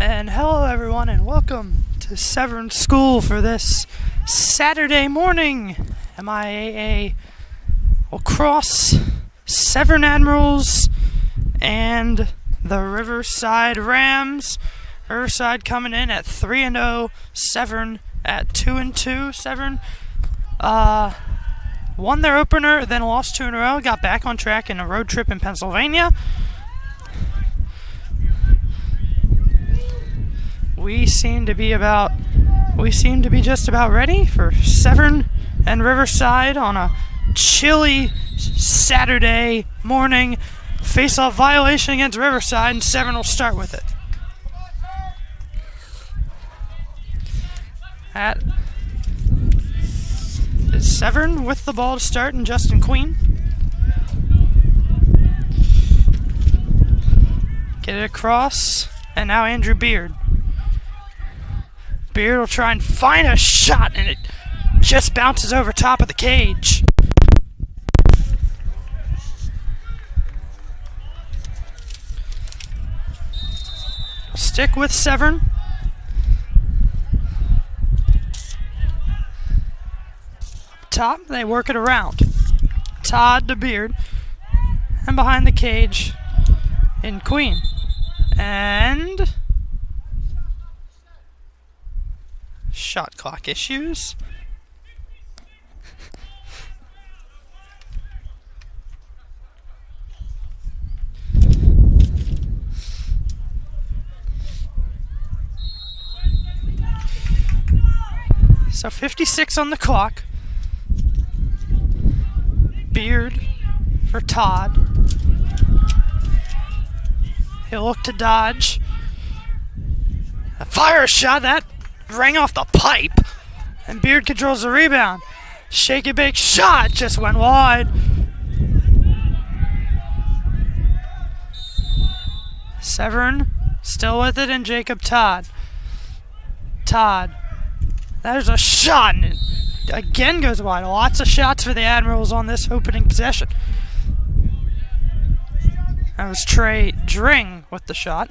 And hello everyone and welcome to Severn School for this Saturday morning. MIAA Lacrosse, Severn Admirals, and the Riverside Rams. Riverside coming in at 3-0, Severn at 2-2. Severn won their opener, then lost 2 in a row, got back on track in a road trip in Pennsylvania. We seem to be just about ready for Severn and Riverside on a chilly Saturday morning. Face-off violation against Riverside, and Severn will start with it. Is Severn with the ball to start, and Justin Queen. Get it across, and now Andrew Beard. Beard will try and find a shot, and it just bounces over top of the cage. Stick with Severn. Up top, they work it around. Todd to Beard. And behind the cage in Queen. And shot clock issues. So 56 on the clock. Beard for Todd. He'll look to dodge. Fire a shot that rang off the pipe, and Beard controls the rebound. Shake and bake shot just went wide. Severn still with it, and Jacob Todd. There's a shot, and it again goes wide. Lots of shots for the Admirals on this opening possession. That was Trey Dring with the shot.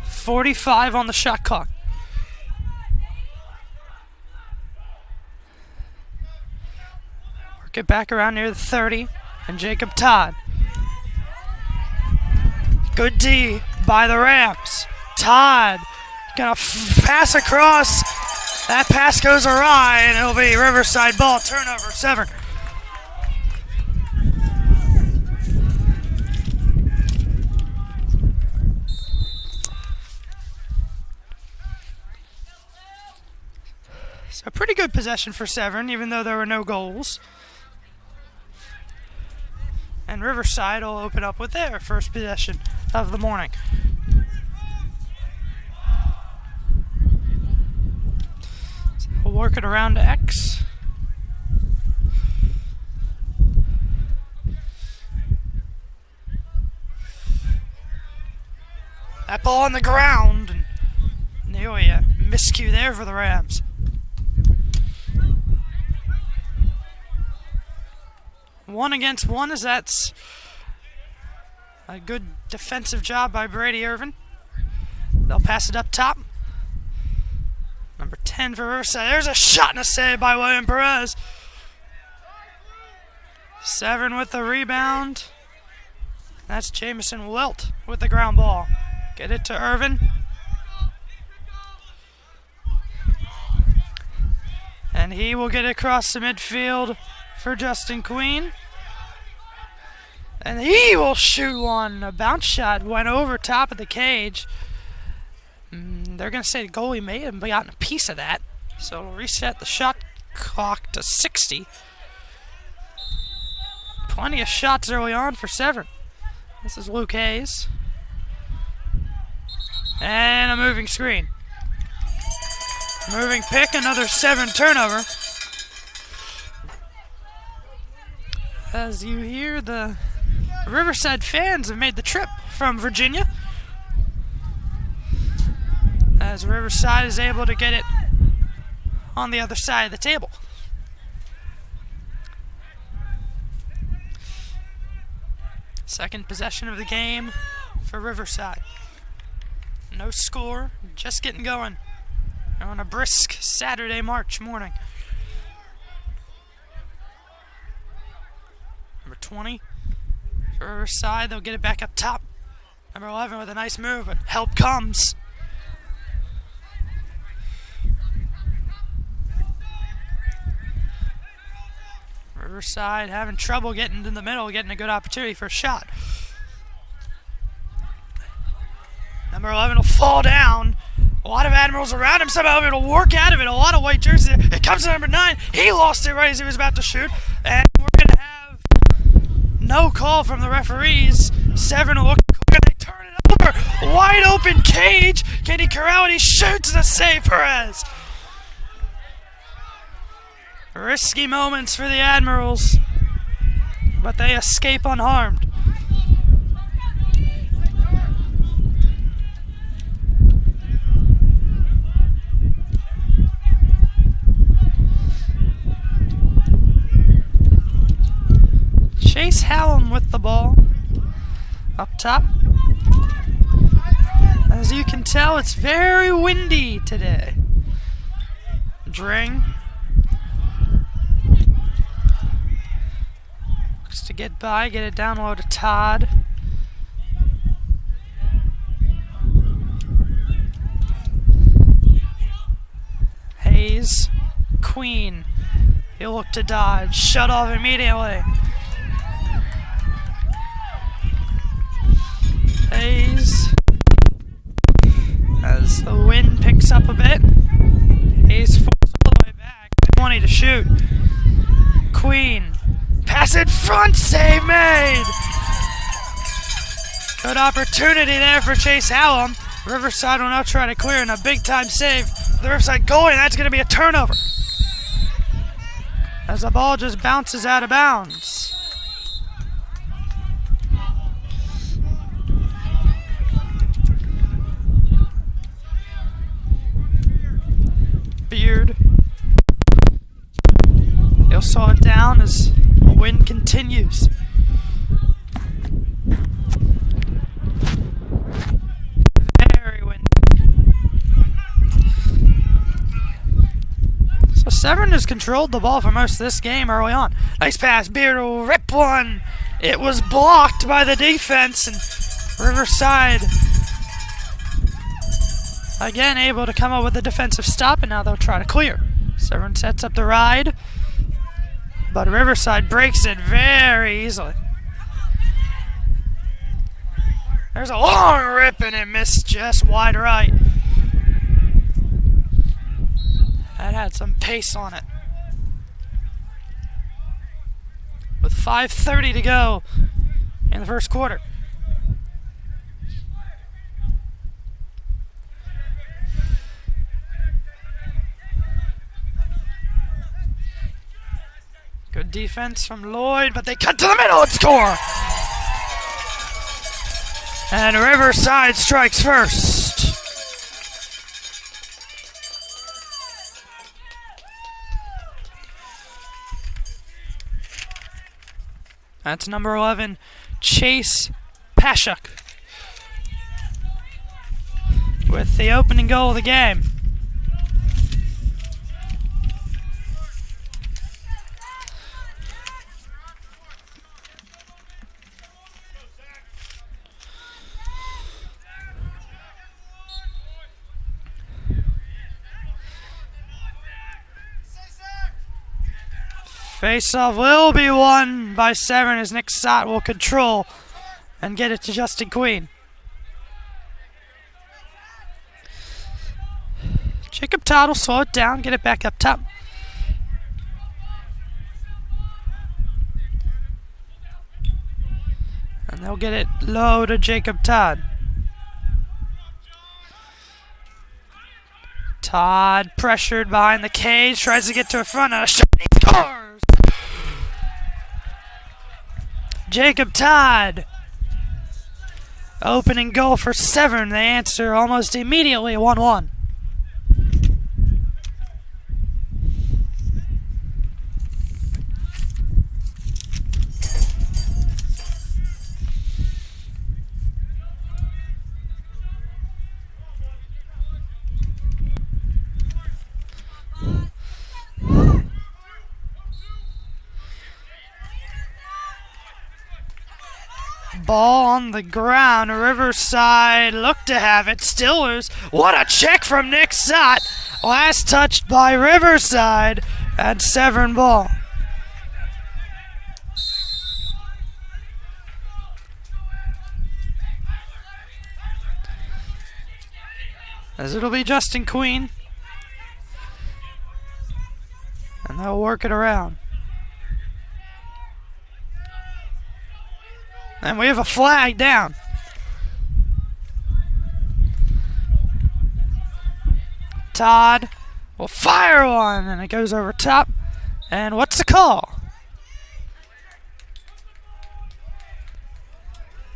45 on the shot clock. Work it back around near the 30, and Jacob Todd. Good D by the Rams. Todd gonna pass across. That pass goes awry, and it'll be Riverside ball. Turnover, Severn. So a pretty good possession for Severn, even though there were no goals. And Riverside will open up with their first possession of the morning. So we'll work it around to X. That ball on the ground. And miscue there for the Rams. One against one, as that's a good defensive job by Brady Irvin. They'll pass it up top. Number 10 for Riverside. There's a shot and a save by William Perez. Severn with the rebound. That's Jamison Wilt with the ground ball. Get it to Irvin. And he will get it across the midfield for Justin Queen. And he will shoot one. A bounce shot went over top of the cage. They're going to say the goalie may have gotten a piece of that. So it'll reset the shot clock to 60. Plenty of shots early on for Severn. This is Luke Hayes. And a moving screen. Moving pick, another Severn turnover. As you hear, the Riverside fans have made the trip from Virginia. As Riverside is able to get it on the other side of the table. Second possession of the game for Riverside. No score, just getting going on a brisk Saturday, March morning. Number 20 for Riverside, they'll get it back up top. Number 11 with a nice move, but help comes. Riverside having trouble getting in the middle, getting a good opportunity for a shot. Number 11 will fall down. A lot of Admirals around him, somehow able to work out of it. A lot of white jerseys. It comes to number 9. He lost it right as he was about to shoot. And we're going to have no call from the referees. Severn will look clear. They turn it over. Wide open cage. Can he corral it? He shoots the save, Perez. Risky moments for the Admirals, but they escape unharmed. Chase Hallam with the ball up top. As you can tell, it's very windy today. Dring looks to get by, get it down low to Todd. Hayes, Queen, he'll look to dodge, shut off immediately. Hayes, as the wind picks up a bit, Hayes forced all the way back, 20 to shoot. Queen, pass in front, save made! Good opportunity there for Chase Hallam. Riverside will now try to clear in a big time save. The Riverside goalie, and that's going to be a turnover, as the ball just bounces out of bounds. Beard, he'll saw it down as the wind continues. Very windy. So Severn has controlled the ball for most of this game early on. Nice pass, Beard will rip one. It was blocked by the defense, and Riverside again able to come up with a defensive stop, and now they'll try to clear. Severn sets up the ride, but Riverside breaks it very easily. There's a long rip, and it missed just wide right. That had some pace on it. With 5:30 to go in the first quarter. Good defense from Lloyd, but they cut to the middle and score! And Riverside strikes first. That's number 11, Chase Pashuk, with the opening goal of the game. Face-off will be won by Severn as Nick Sott will control and get it to Justin Queen. Jacob Todd will slow it down, get it back up top. And they'll get it low to Jacob Todd. Todd pressured behind the cage, tries to get to a front, and a shot, he scores! Jacob Todd. Opening goal for Severn. They answer almost immediately, 1-1. Ball on the ground. Riverside look to have it. Still loose. What a check from Nick Sott. Last touched by Riverside at Severn ball. As it'll be Justin Queen. And they'll work it around. And we have a flag down. Todd will fire one, and it goes over top. And what's the call?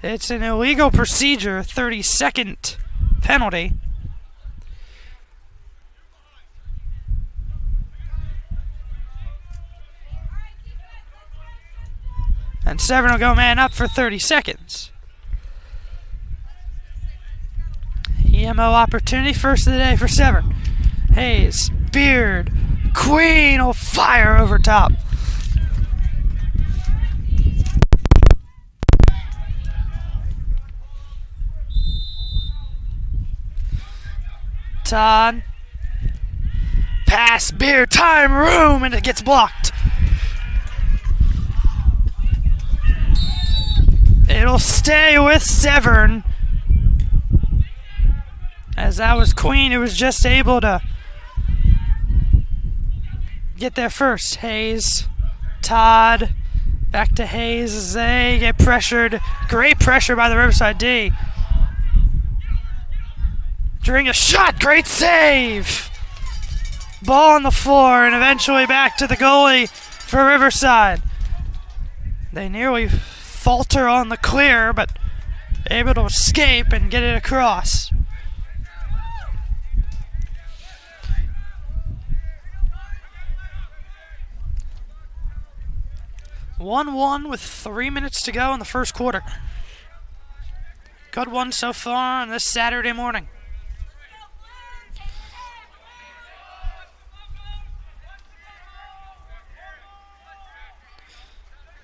It's an illegal procedure, 30-second penalty. And Severn will go man up for 30 seconds. EMO opportunity, first of the day for Severn. Hayes, Beard, Queen will fire over top. Todd. Pass, Beard, time, room, and it gets blocked. It'll stay with Severn. As that was Queen who was just able to get there first. Hayes, Todd, back to Hayes as they get pressured. Great pressure by the Riverside D. During a shot, great save! Ball on the floor and eventually back to the goalie for Riverside. They nearly falter on the clear, but able to escape and get it across. (1-1) with 3 minutes to go in the first quarter. Good one so far on this Saturday morning.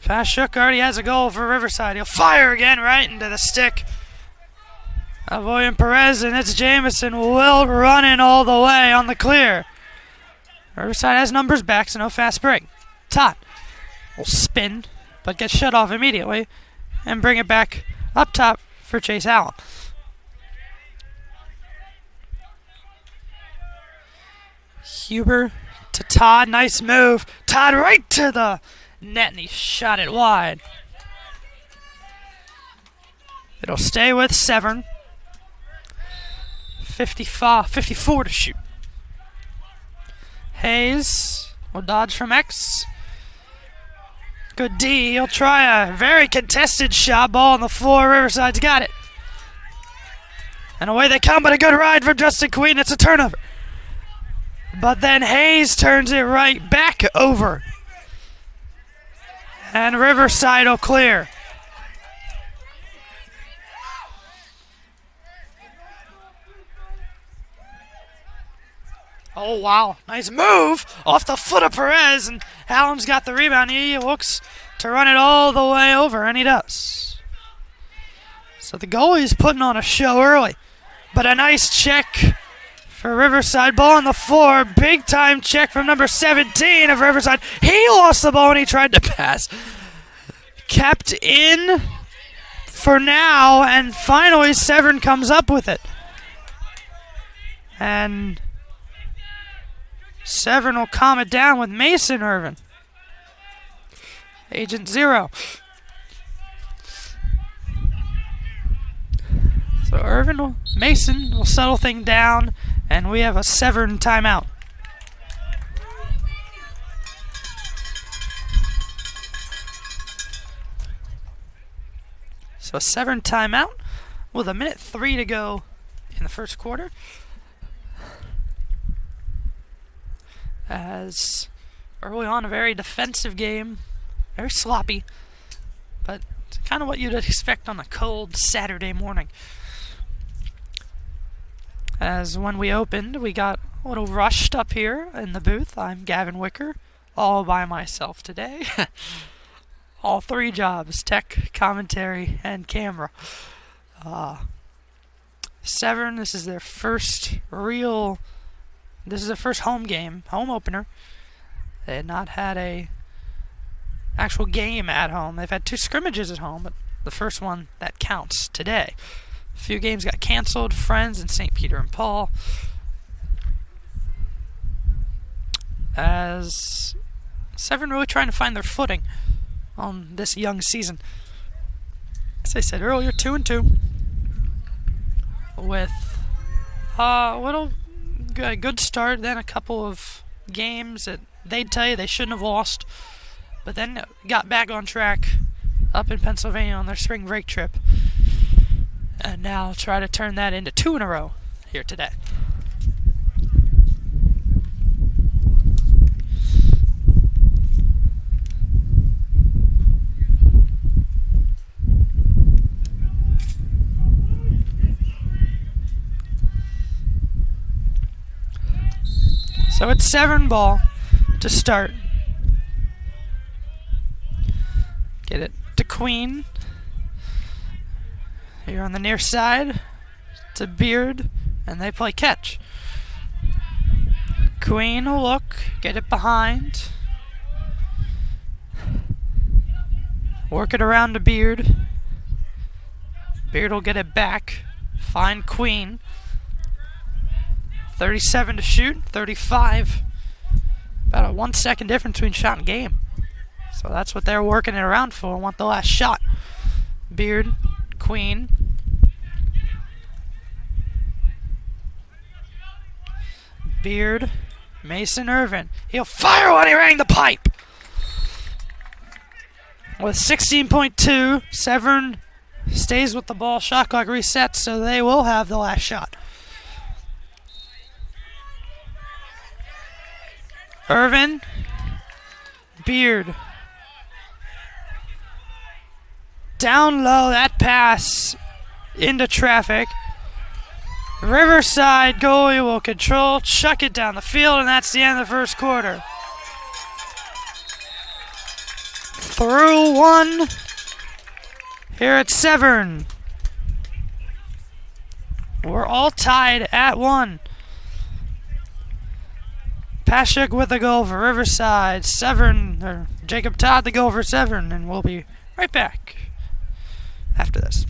Pashuk already has a goal for Riverside. He'll fire again right into the stick of William Perez, and it's Jamison. Will run in all the way on the clear. Riverside has numbers back, so no fast break. Todd will spin, but get shut off immediately, and bring it back up top for Chase Allen. Huber to Todd. Nice move. Todd right to the net, and he shot it wide. It'll stay with Severn. 54 to shoot. Hayes will dodge from X. Good D. He'll try a very contested shot. Ball on the floor. Riverside's got it. And away they come, but a good ride from Justin Queen. It's a turnover. But then Hayes turns it right back over. And Riverside will clear. Oh, wow. Nice move off the foot of Perez. And Hallam's got the rebound. He looks to run it all the way over, and he does. So the goalie's putting on a show early. But a nice check for Riverside. Ball on the floor. Big time check from number 17 of Riverside. He lost the ball and he tried to pass. Kept in for now, and finally Severn comes up with it. And Severn will calm it down with Mason Irvin. Agent 0. So Mason will settle things down, and we have a Severn timeout. So a Severn timeout with 1:03 to go in the first quarter. As early on, a very defensive game, very sloppy, but kind of what you'd expect on a cold Saturday morning. As when we opened, we got a little rushed up here in the booth. I'm Gavin Wicker, all by myself today. all three jobs: tech, commentary, and camera. Severn, this is their first home game, home opener. They had not had a actual game at home. They've had 2 scrimmages at home, but the first one that counts today. A few games got canceled. Friends and St. Peter and Paul. As Severn really trying to find their footing on this young season. As I said earlier, 2-2 with a good start, then a couple of games that they'd tell you they shouldn't have lost, but then got back on track up in Pennsylvania on their spring break trip, and now try to turn that into 2 in a row here today. So it's Severn ball to start. Get it to Queen. Here on the near side to Beard, and they play catch. Queen will look, get it behind. Work it around to Beard. Beard will get it back. Find Queen. 37 to shoot, 35. About a 1 second difference between shot and game. So that's what they're working it around for. Want the last shot. Beard, Queen. Beard, Mason Irvin. He'll fire when he rang the pipe. With 16.2, Severn stays with the ball. Shot clock resets, so they will have the last shot. Irvin, Beard. Down low, that pass into traffic. Riverside goalie will control, chuck it down the field, and that's the end of the first quarter. Through 1 here at Severn. We're all tied at 1. Pashuk with the goal for Riverside. Severn, or Jacob Todd the goal for Severn, and we'll be right back after this.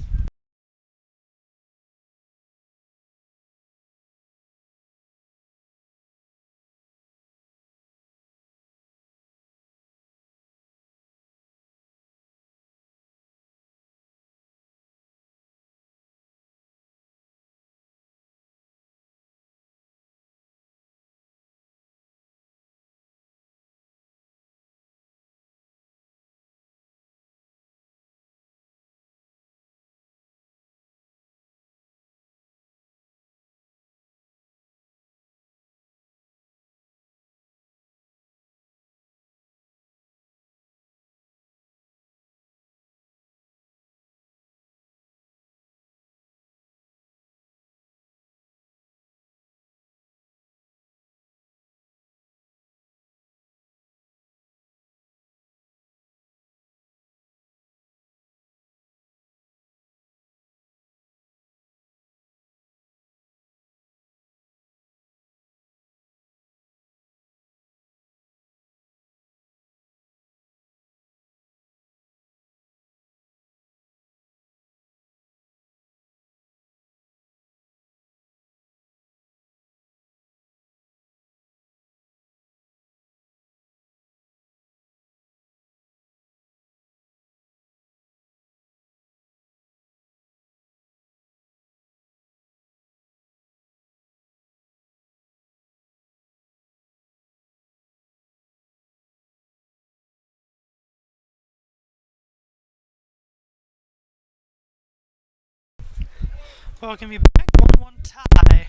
Welcome you back. 1-1 tie.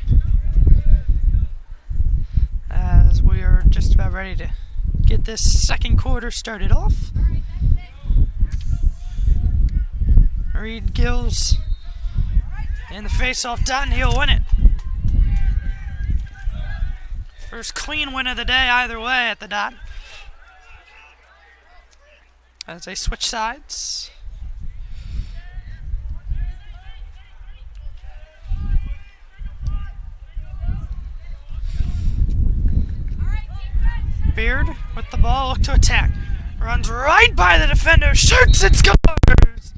As we are just about ready to get this second quarter started off. Reed Gills in the face-off dot, and he'll win it. First clean win of the day either way at the dot. as they switch sides. Beard with the ball, look to attack. Runs right by the defender, shoots and scores!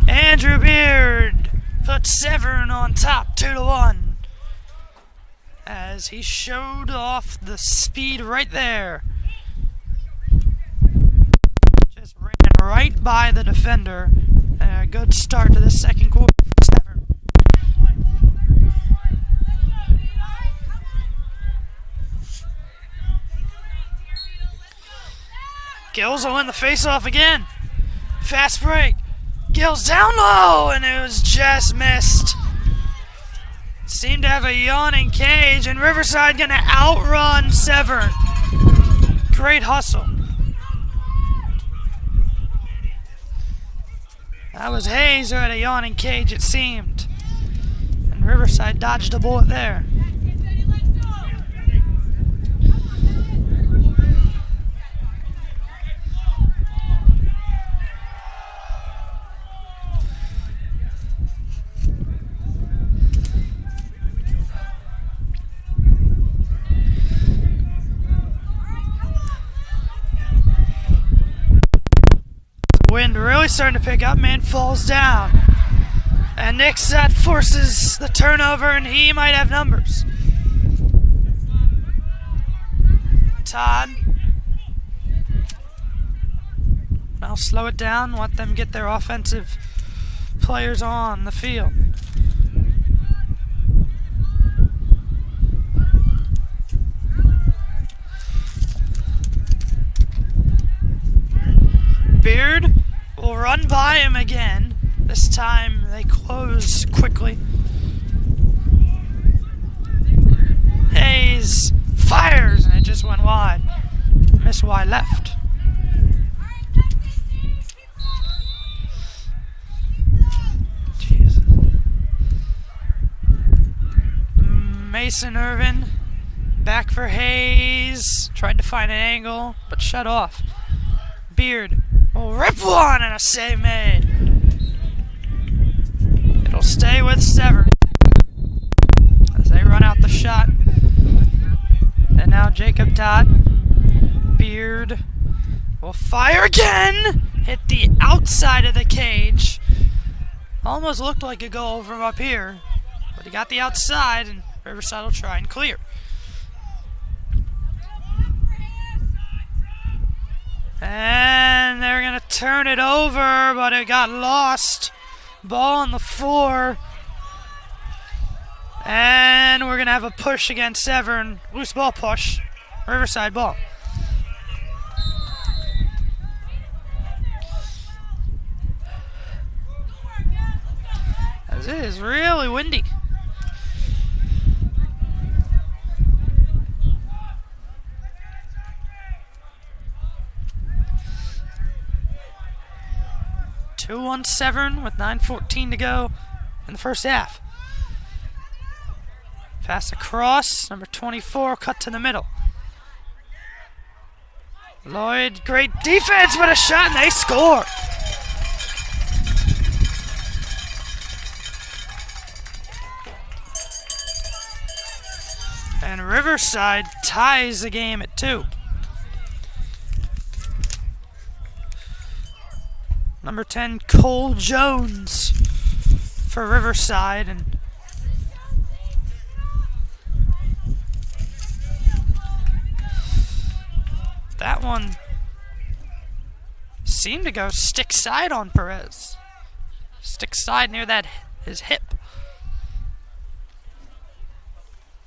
Andrew Beard puts Severn on top, 2-1. As he showed off the speed right there. Just ran right by the defender. A good start to the second quarter for Severn. Gills will win the face-off again. Fast break. Gills down low, and it was just missed. Seemed to have a yawning cage, and Riverside going to outrun Severn. Great hustle. That was Hayes who had a yawning cage, it seemed. And Riverside dodged a bullet there. Wind really starting to pick up. Man falls down. And Nick's that forces the turnover, and he might have numbers. Todd. I'll slow it down, let them get their offensive players on the field. Beard will run by him again. This time they close quickly. Hayes fires, and it just went wide. Missed wide left. Jesus. Mason Irvin back for Hayes. Tried to find an angle, but shut off. Beard will rip one, and a save made. It'll stay with Severn as they run out the shot. And now Jacob Todd. Beard will fire again. Hit the outside of the cage. Almost looked like a goal from up here, but he got the outside, and Riverside will try and clear. And they're going to turn it over, but it got lost. Ball on the floor. And we're going to have a push against Severn. Loose ball push. Riverside ball. As it is really windy. Two-1 Severn with 9:14 to go in the first half. Pass across, number 24, cut to the middle. Lloyd, great defense, but a shot, and they score. And Riverside ties the game at 2. Number 10, Cole Jones for Riverside, and that one seemed to go stick side on Perez. Stick side near his hip.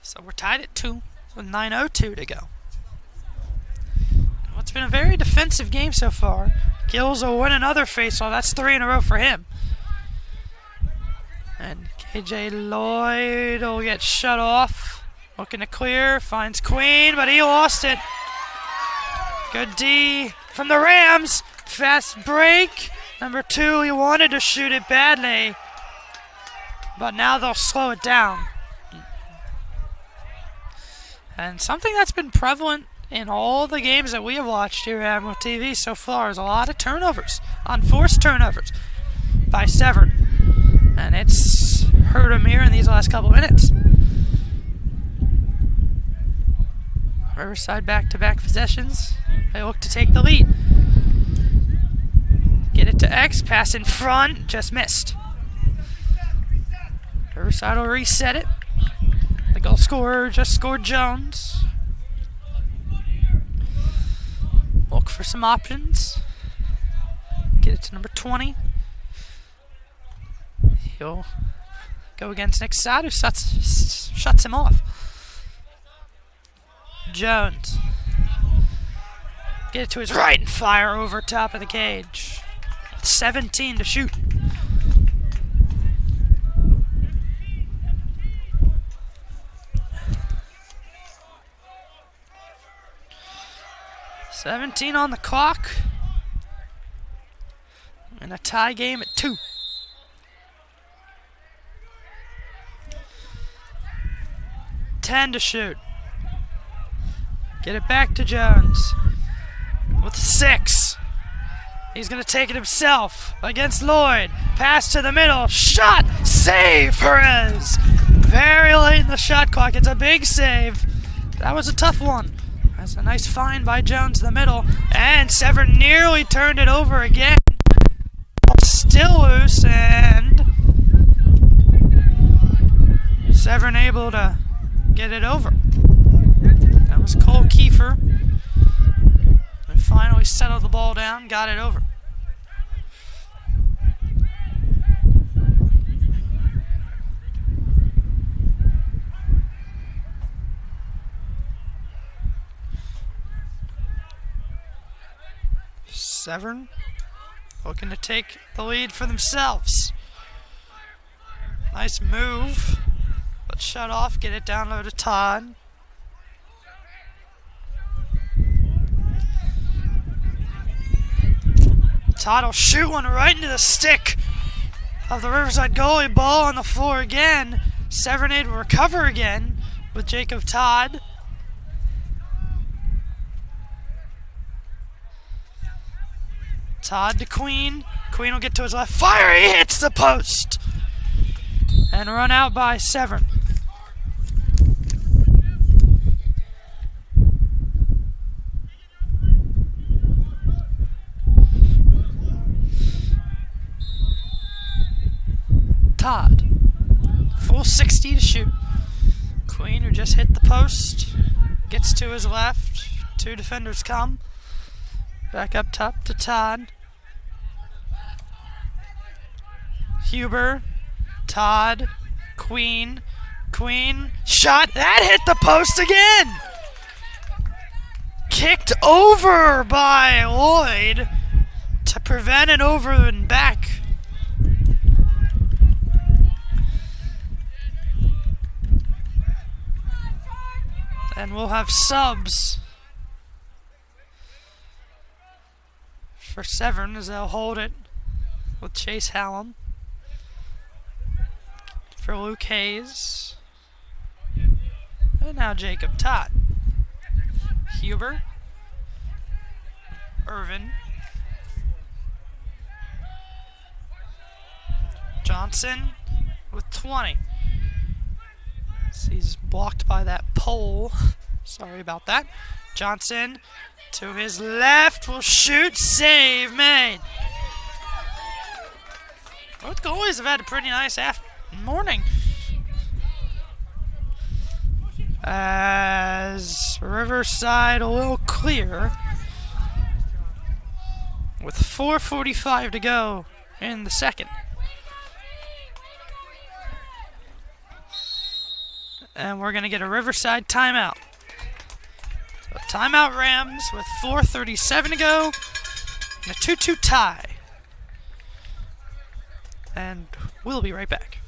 So we're tied at 2 with 9:02 to go. It's been a very defensive game so far. Gills will win another faceoff. That's 3 in a row for him. And KJ Lloyd will get shut off. Looking to clear. Finds Queen, but he lost it. Good D from the Rams. Fast break. Number 2, he wanted to shoot it badly, but now they'll slow it down. And something that's been prevalent in all the games that we have watched here at Admiral TV so far is a lot of turnovers, unforced turnovers by Severn. And it's hurt him here in these last couple minutes. Riverside back-to-back possessions. They look to take the lead. Get it to X, pass in front, just missed. Riverside will reset it. The goal scorer just scored Jones. Look for some options. Get it to number 20. He'll go against Nick Side, who shuts him off. Jones. Get it to his right and fire over top of the cage. 17 to shoot. $17 on the clock. And a tie game at 2. $10 to shoot. Get it back to Jones. With 6. He's going to take it himself against Lloyd. Pass to the middle. Shot. Save, Perez. Very late in the shot clock. It's a big save. That was a tough one. That's a nice find by Jones in the middle. And Severn nearly turned it over again. Still loose, and Severn able to get it over. That was Cole Kiefer. They finally settled the ball down, got it over. Severn looking to take the lead for themselves. Nice move. Let's shut off, get it down low to Todd. Todd will shoot one right into the stick of the Riverside goalie. Ball on the floor again. Severn will recover again with Jacob Todd. Todd to Queen. Queen will get to his left. Fire! He hits the post! And run out by Severn. Todd. Full 60 to shoot. Queen, who just hit the post, gets to his left. 2 defenders come. Back up top to Todd. Huber. Todd. Queen. Queen. Shot. That hit the post again! Kicked over by Lloyd to prevent an over and back. And we'll have subs for Severn as they'll hold it with Chase Hallam. For Luke Hayes. And now Jacob Todd. Huber. Irvin. Johnson with 20. He's blocked by that pole. Sorry about that. Johnson to his left will shoot. Save made. Both goalies have had a pretty nice morning. As Riverside will clear with 4:45 to go in the second. And we're going to get a Riverside timeout. So timeout Rams with 4:37 to go and a 2-2 tie. And we'll be right back.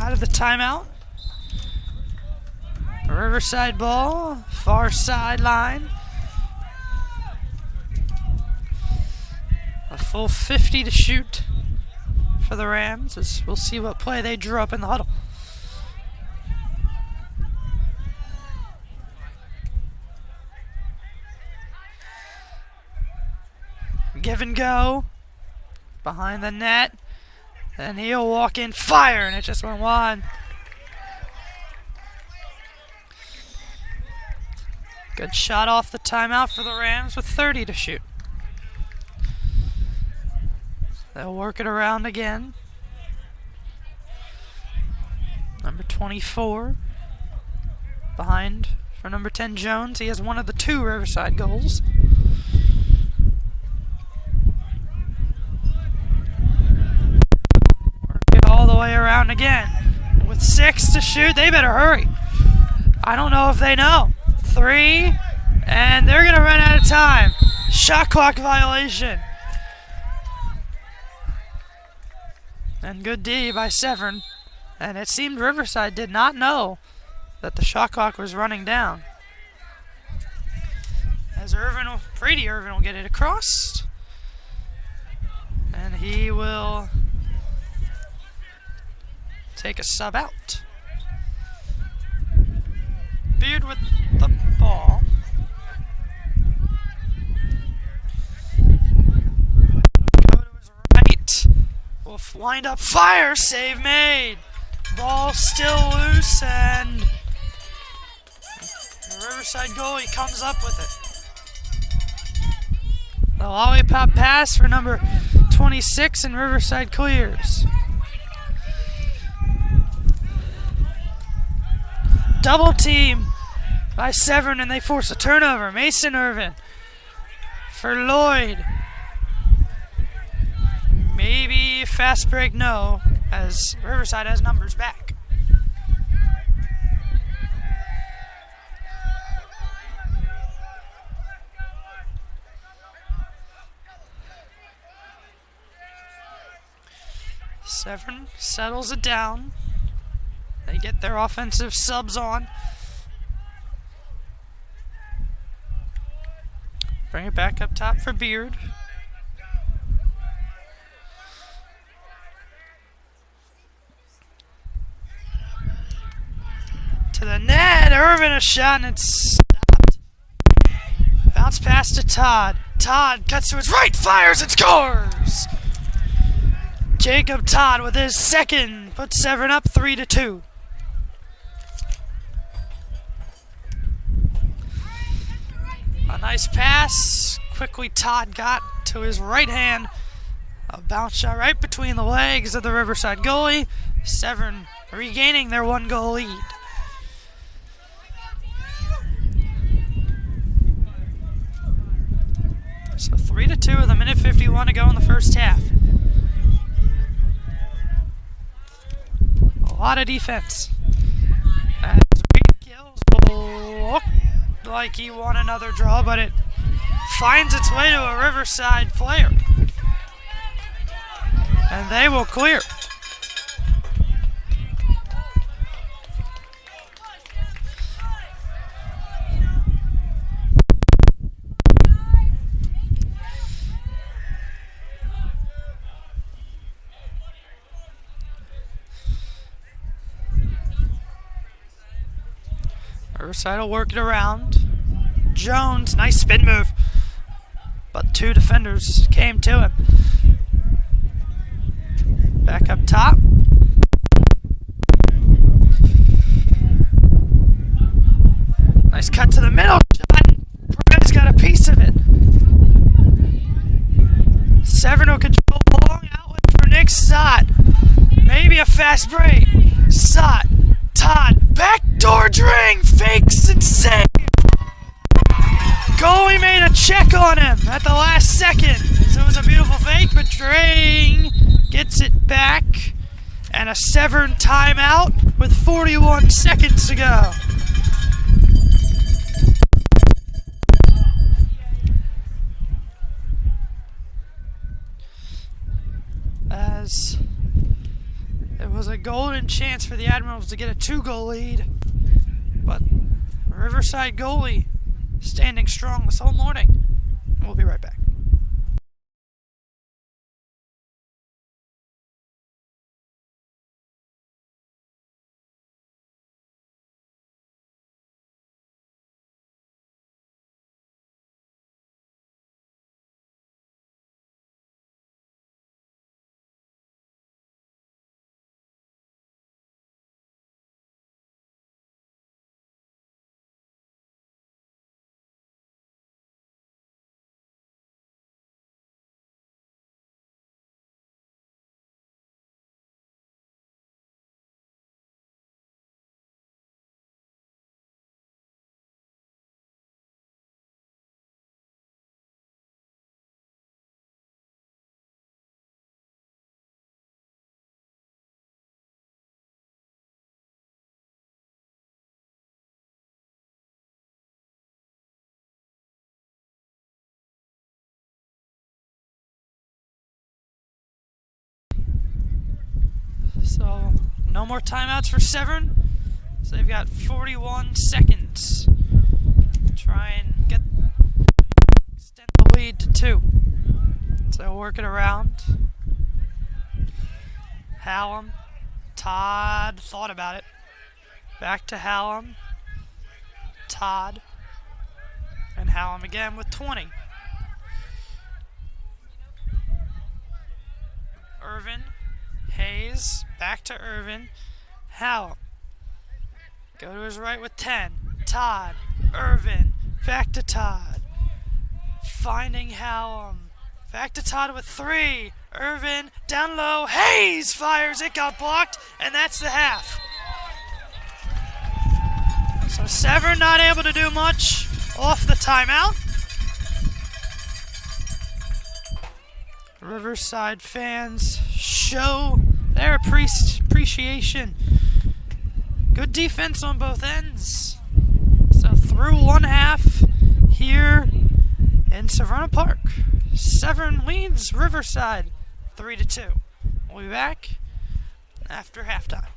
out of the timeout. Riverside ball, far sideline. A full 50 to shoot for the Rams, as we'll see what play they drew up in the huddle. Give and go behind the net, and he'll walk in, fire, and it just went wide. Good shot off the timeout for the Rams with 30 to shoot. They'll work it around again. Number 24 behind for number 10 Jones. He has one of the 2 Riverside goals. Work it all the way around again. With 6 to shoot, they better hurry. I don't know if they know. 3, and they're going to run out of time. Shot clock violation. And good D by Severn. And it seemed Riverside did not know that the shot clock was running down. As Brady Irvin will get it across. And he will take a sub out. Beard with the ball. Go to his right. Will wind up, fire, save made. Ball still loose, and the Riverside goalie comes up with it. The lollipop pass for number 26, and Riverside clears. Double team by Severn, and they force a turnover. Mason Irvin for Lloyd. Maybe fast break, no, as Riverside has numbers back. Severn settles it down. They get their offensive subs on. Bring it back up top for Beard. To the net, Irvin a shot, and it's stopped. Bounce pass to Todd. Todd cuts to his right, fires and scores! Jacob Todd with his second puts Severn up 3-2. A nice pass. Quickly Todd got to his right hand. A bounce shot right between the legs of the Riverside goalie. Severn regaining their 1-goal lead. So 3-2 with a minute 51 to go in the first half. A lot of defense. As Reed Gills will look like he won another draw, but it finds its way to a Riverside player. And they will clear. Riverside will work it around. Jones, nice spin move. But 2 defenders came to him. Back up top. Nice cut to the middle. Perez got a piece of it. Severn will control long outlet for Nick Sott. Maybe a fast break. Sott. Todd, backdoor drain, fakes and save. Goalie made a check on him at the last second. It was a beautiful fake, but Drang gets it back. And a Severn timeout with 41 seconds to go. As It was a golden chance for the Admirals to get a 2-goal lead, but Riverside goalie standing strong this whole morning. We'll be right back. So, no more timeouts for Severn. So they've got 41 seconds. Try and extend the lead to 2. So work it around. Hallam. Todd thought about it. Back to Hallam. Todd. And Hallam again with 20. Irvin. Hayes. Back to Irvin. Hallam. Go to his right with 10. Todd. Irvin. Back to Todd. Finding Hallam. Back to Todd with 3. Irvin. Down low. Hayes fires. It got blocked. And that's the half. So Severn not able to do much off the timeout. Riverside fans show their appreciation. Good defense on both ends. So through one half here in Severn Park, Severn leads Riverside 3-2. We'll be back after halftime.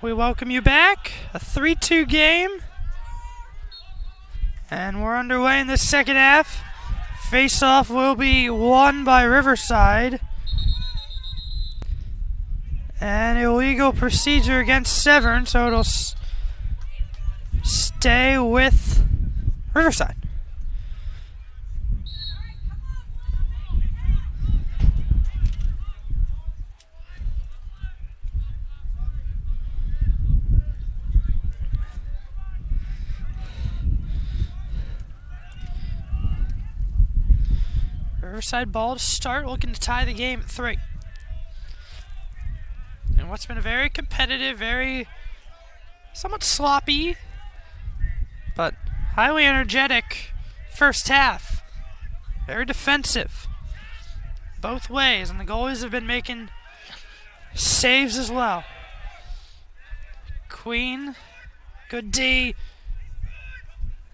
we welcome you back. A 3-2 game. And we're underway in the second half. Face-off will be won by Riverside. And illegal procedure against Severn, so it'll stay with Riverside. Riverside ball to start, looking to tie the game at 3. And what's been a very competitive, very somewhat sloppy, but highly energetic first half. Very defensive. Both ways, and the goalies have been making saves as well. Queen, good D.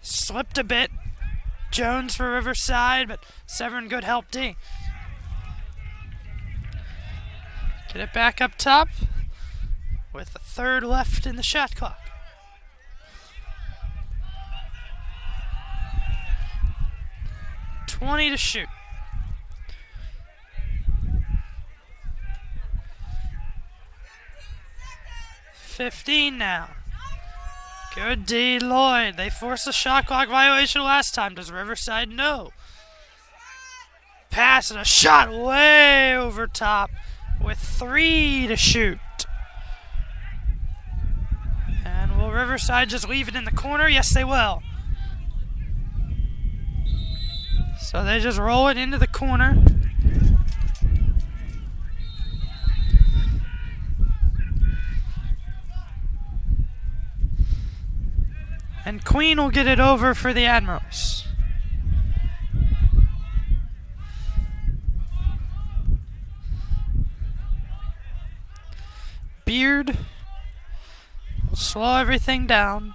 Slipped a bit. Jones for Riverside, but Severn good help D. Get it back up top with a third left in the shot clock. $20 to shoot. $15 now. Good D, Lloyd. They forced a shot clock violation last time. Does Riverside know? Pass and a shot way over top with 3 to shoot. And will Riverside just leave it in the corner? Yes, they will. So they just roll it into the corner. And Queen will get it over for the Admirals. Beard will slow everything down.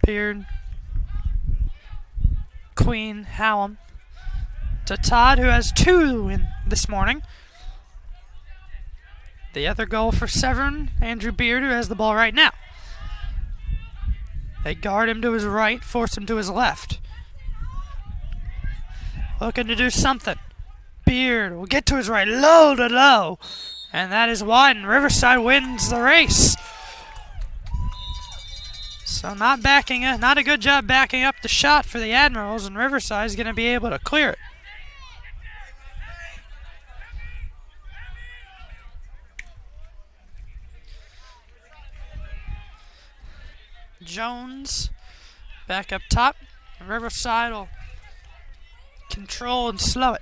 Beard, Queen, Hallam. To Todd, who has 2 in this morning. The other goal for Severn, Andrew Beard, who has the ball right now. They guard him to his right, force him to his left. Looking to do something. Beard will get to his right, low to low. And that is wide, and Riverside wins the race. So not a good job backing up the shot for the Admirals, and Riverside is going to be able to clear it. Jones back up top. Riverside will control and slow it.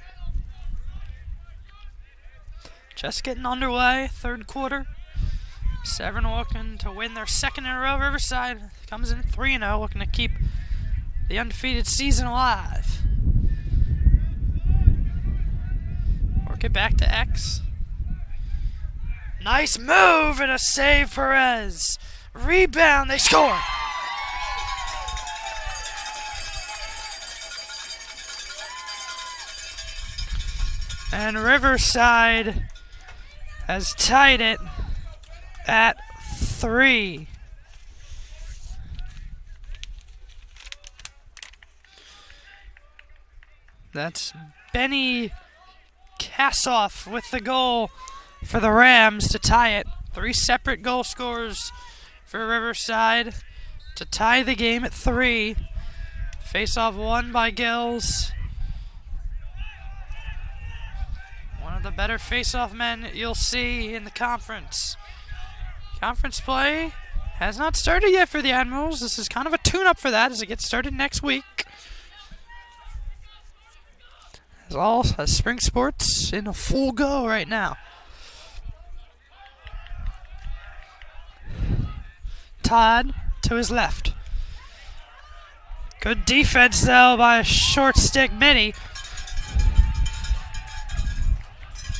Just getting underway, third quarter. Severn looking to win their second in a row. Riverside comes in 3-0, looking to keep the undefeated season alive. Work it back to X. Nice move and a save, Perez. Rebound, they score. And Riverside has tied it at 3. That's Benny Kassoff with the goal for the Rams to tie it. 3 separate goal scorers for Riverside to tie the game at 3. Face-off won by Gills. One of the better face-off men you'll see in the conference. Conference play has not started yet for the Admirals. This is kind of a tune-up for that as it gets started next week. As spring sports in a full go right now. Todd to his left. Good defense, though, by a short stick mini.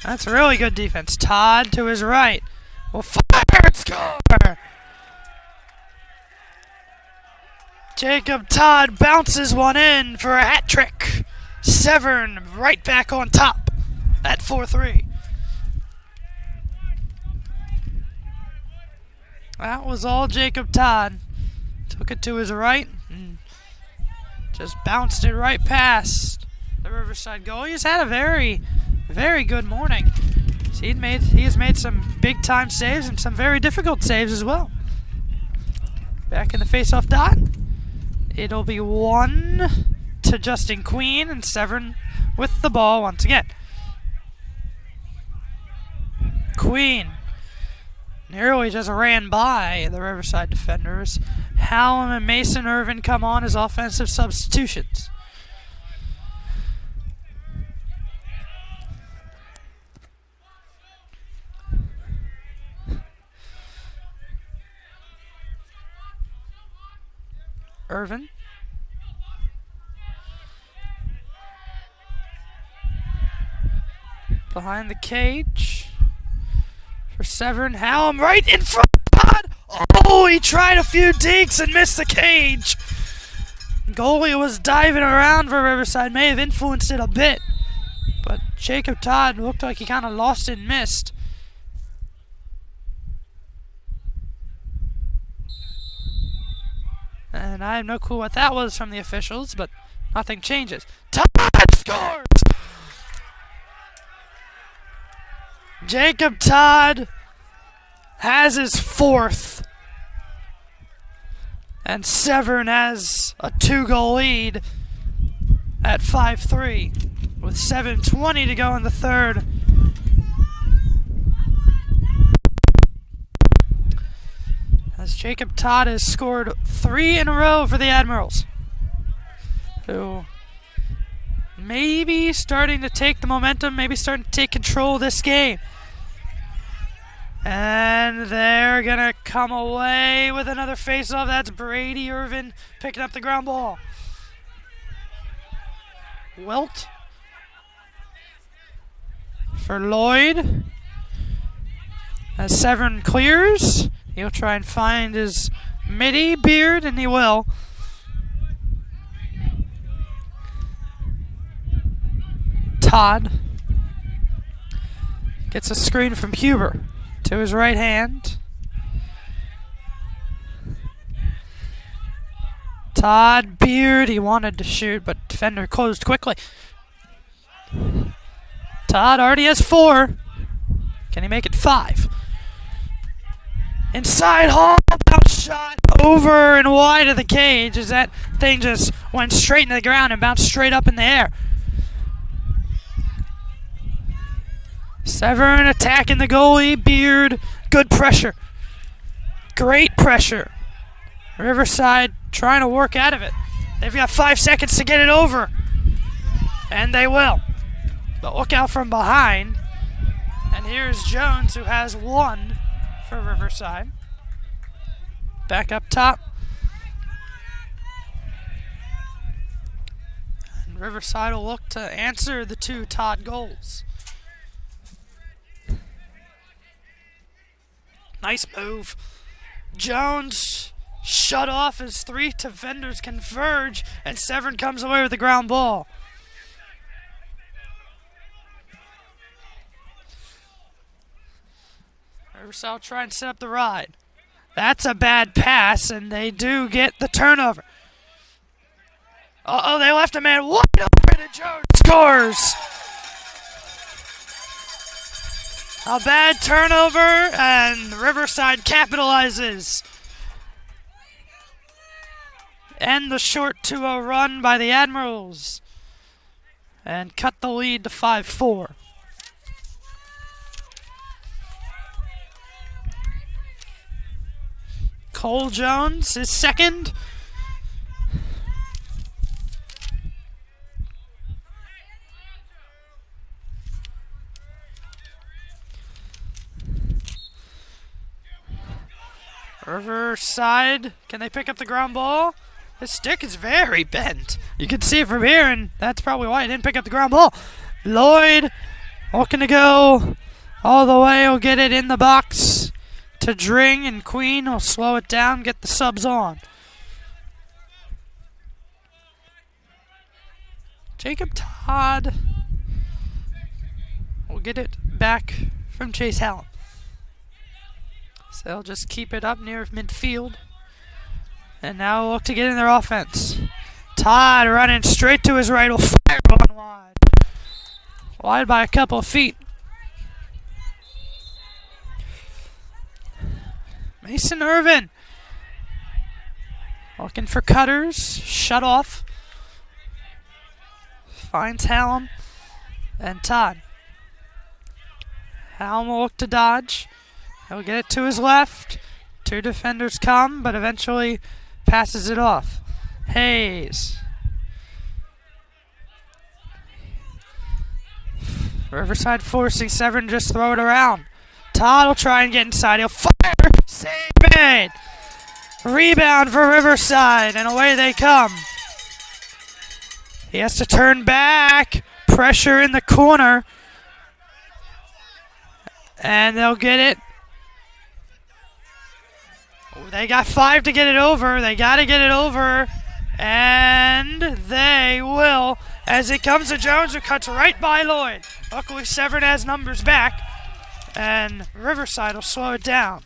That's really good defense. Todd to his right. Will fire and score! Jacob Todd bounces one in for a hat trick. Severn right back on top at 4-3. That was all Jacob Todd. Took it to his right and just bounced it right past the Riverside goal. He's had a very, very good morning. He has made some big-time saves and some very difficult saves as well. Back in the face-off dot. It'll be 1 to Justin Queen, and Severn with the ball once again. Queen nearly just ran by the Riverside defenders. Hallam and Mason Irvin come on as offensive substitutions. Irvin. Behind the cage. For Severn. Hallam right in front. Oh, he tried a few dinks and missed the cage. Goalie was diving around for Riverside. May have influenced it a bit. But Jacob Todd looked like he kind of lost it and missed. And I have no clue what that was from the officials, but nothing changes. Todd scores! Jacob Todd has his 4th. And Severn has a 2-goal lead at 5-3 with 7:20 to go in the third. As Jacob Todd has scored 3 in a row for the Admirals, who maybe starting to take the momentum, maybe starting to take control of this game. And they're going to come away with another face-off. That's Brady Irvin picking up the ground ball. Wilt for Lloyd. As Severn clears, he'll try and find his midi beard, and he will. Todd gets a screen from Huber to his right hand. Todd beard, he wanted to shoot, but defender closed quickly. Todd already has 4. Can he make it 5? Inside Hall, bounce shot over and wide of the cage as that thing just went straight into the ground and bounced straight up in the air. Severn attacking the goalie, Beard, good pressure. Great pressure. Riverside trying to work out of it. They've got 5 seconds to get it over. And they will. But look out from behind. And here's Jones, who has 1 for Riverside. Back up top. And Riverside will look to answer the 2 Todd goals. Nice move. Jones shut off as 3 defenders converge, and Severn comes away with the ground ball. Riverside will try and set up the ride. That's a bad pass, and they do get the turnover. Uh-oh, they left a man wide open, and Jones scores. A bad turnover, and Riverside capitalizes. End the short 2-0 run by the Admirals, and cut the lead to 5-4. Cole Jones is second. Riverside, can they pick up the ground ball? His stick is very bent. You can see it from here, and that's probably why he didn't pick up the ground ball. Lloyd looking to go all the way. He'll get it in the box to Dring, and Queen will slow it down, get the subs on. Jacob Todd will get it back from Chase Hallam. So they'll just keep it up near midfield. And now look to get in their offense. Todd running straight to his right will fire one wide. Wide by a couple of feet. Mason Irvin looking for cutters. Shut off. Finds Hallam and Todd. Hallam will look to dodge. He'll get it to his left. Two defenders come, but eventually passes it off. Hayes. Riverside forcing Severn to just throw it around. Todd will try and get inside. He'll fire. Save made. Rebound for Riverside, and away they come. He has to turn back. Pressure in the corner. And they'll get it. They got 5 to get it over. They got to get it over. And they will. As it comes to Jones, who cuts right by Lloyd. Luckily, Severn has numbers back. And Riverside will slow it down.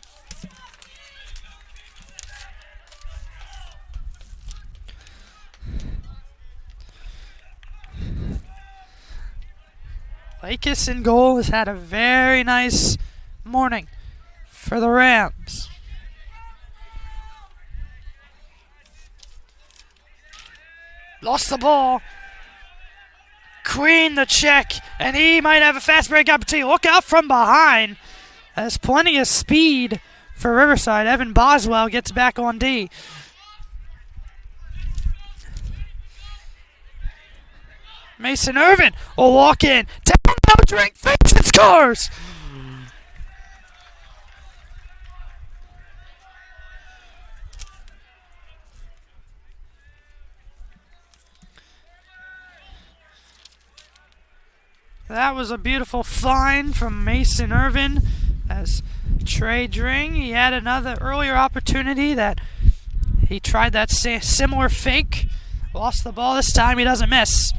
Lakis in goal has had a very nice morning for the Rams. Lost the ball. Queen the check, and he might have a fast break opportunity. Look out from behind. There's plenty of speed for Riverside. Evan Boswell gets back on D. Mason Irvin will walk in. Down low, drink, fakes, and scores. That was a beautiful find from Mason Irvin as Trey Dring. He had another earlier opportunity that he tried that similar fake. Lost the ball this time. He doesn't miss.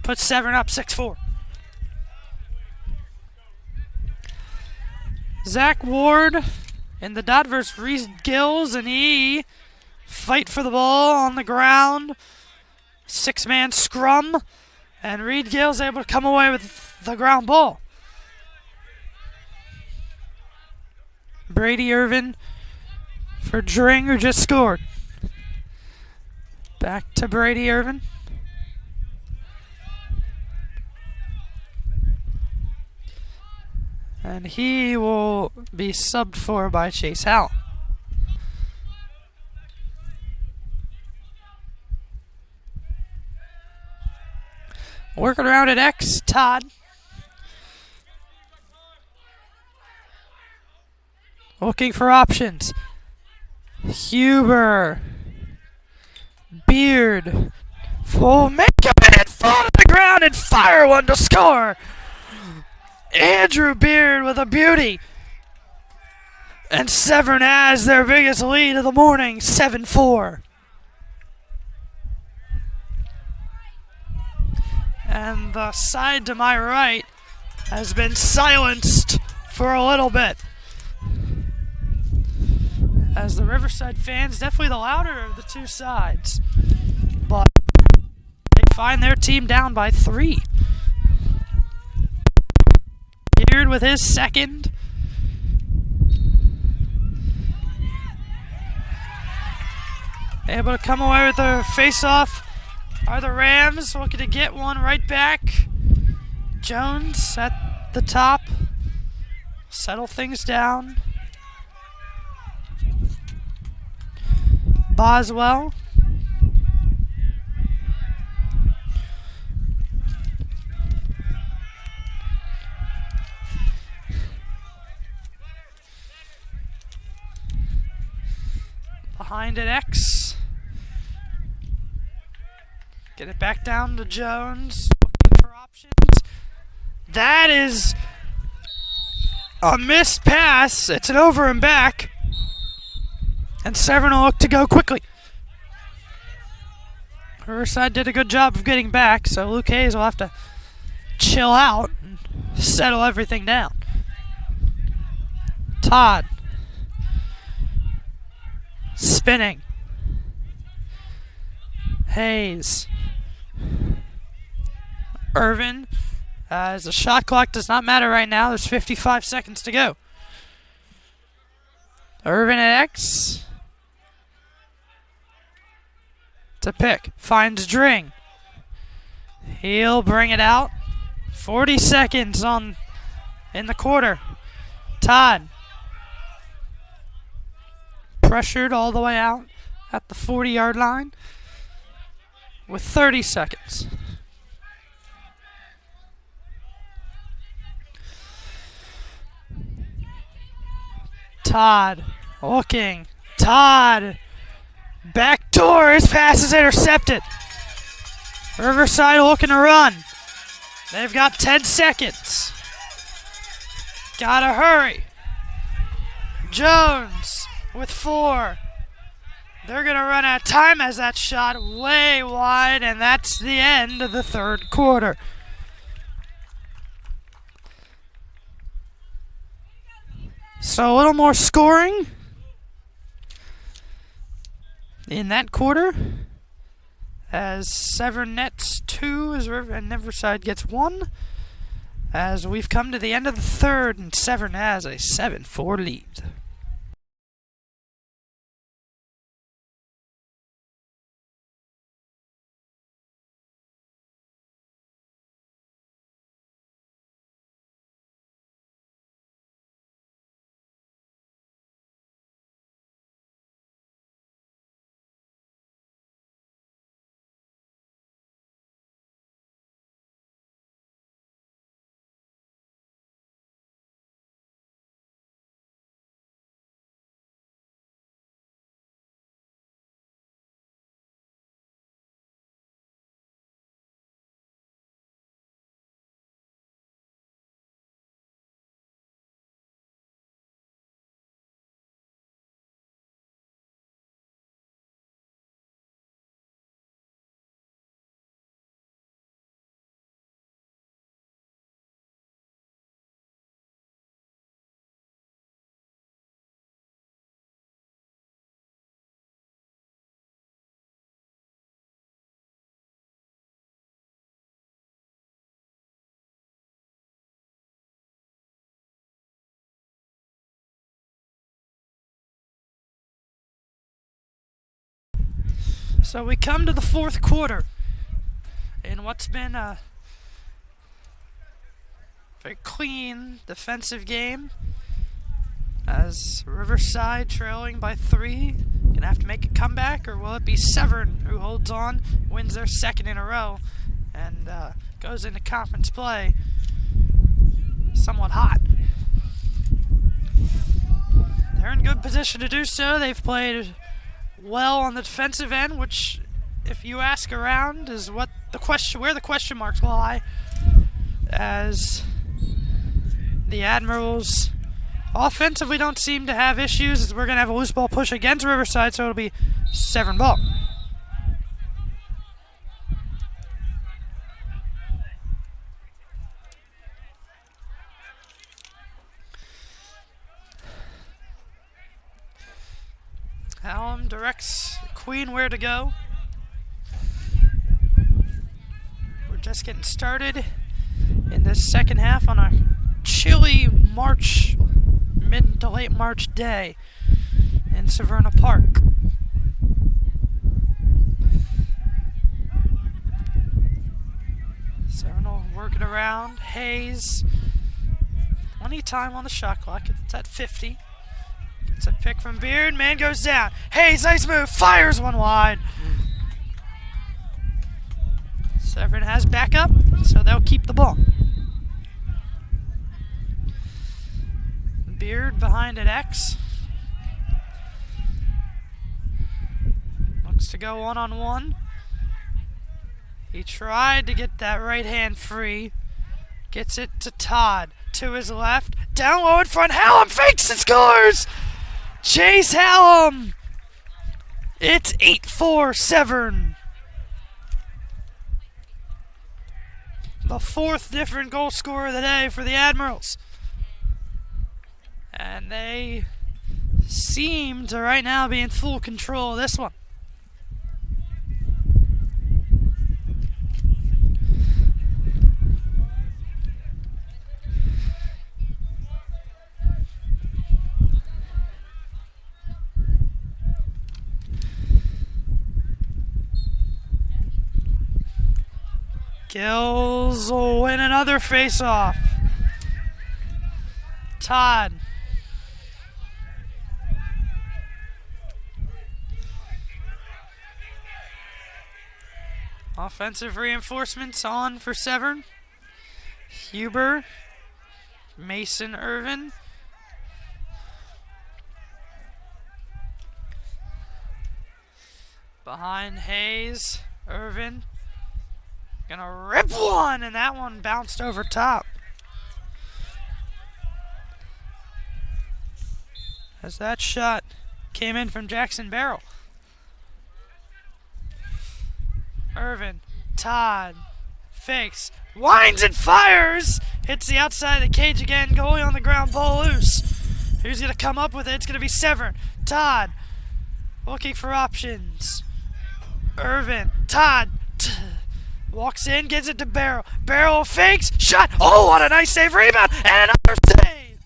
Puts Severn up 6-4. Zach Ward in the dot versus Reese Gills, and he fight for the ball on the ground. 6-man scrum. And Reed Gill's able to come away with the ground ball. Brady Irvin for Dring, who just scored. Back to Brady Irvin. And he will be subbed for by Chase Hallam. Working around at X, Todd. Looking for options. Huber. Beard. Full make a man fall to the ground and fire one to score. Andrew Beard with a beauty. And Severn has their biggest lead of the morning, 7-4. And the side to my right has been silenced for a little bit. As the Riverside fans, definitely the louder of the two sides. But they find their team down by 3. Beard with his second. Able to come away with a face-off are the Rams, looking to get one right back. Jones at the top. Settle things down. Boswell. Behind at X. Get it back down to Jones. Looking for options. That is a missed pass. It's an over and back. And Severn will look to go quickly. Riverside did a good job of getting back, so Luke Hayes will have to chill out and settle everything down. Todd. Spinning. Hayes. Irvin. As the shot clock does not matter right now. There's 55 seconds to go. Irvin at X. To pick. Finds Dring. He'll bring it out. 40 seconds in the quarter. Todd. Pressured all the way out at the 40-yard line with 30 seconds. Todd looking. Todd. Backdoor. His pass is intercepted. Riverside looking to run. They've got 10 seconds. Gotta hurry. Jones with 4. They're going to run out of time as that shot way wide, and that's the end of the third quarter. So a little more scoring in that quarter as Severn nets 2 and Riverside gets 1. As we've come to the end of the third, and Severn has a 7-4 lead. So we come to the fourth quarter in what's been a very clean defensive game as Riverside trailing by 3. Gonna have to make a comeback, or will it be Severn who holds on, wins their second in a row, and goes into conference play somewhat hot. They're in good position to do so. They've played well on the defensive end, which, if you ask around, is where the question marks lie, as the Admirals offensively don't seem to have issues, as we're going to have a loose ball push against Riverside, so it'll be Severn ball. Hallam directs Queen where to go. We're just getting started in this second half on a chilly mid to late March day in Severn Park. Severn will work it around. Hayes, plenty of time on the shot clock. It's at 50. It's a pick from Beard. Man goes down. Hayes, nice move. Fires one wide. Severn has backup, so they'll keep the ball. Beard behind at X. Looks to go one-on-one. He tried to get that right hand free. Gets it to Todd. To his left. Down low in front. Hallam fakes and scores! Chase Hallam! It's 8-4 Severn. the fourth different goal scorer of the day for the Admirals. And they seem to right now be in full control of this one. Gills will win another face-off. Todd. Offensive reinforcements on for Severn. Huber. Mason Irvin. Behind Hayes. Irvin. Gonna rip one, and that one bounced over top. As that shot came in from Jackson Barrel. Irvin, Todd, fakes, winds and fires! Hits the outside of the cage again, goalie on the ground, ball loose. Who's gonna come up with it? It's gonna be Severn. Todd, looking for options. Irvin, Todd, walks in, gives it to Barrel. Barrel fakes, shot. Oh, what a nice save, rebound, and another save.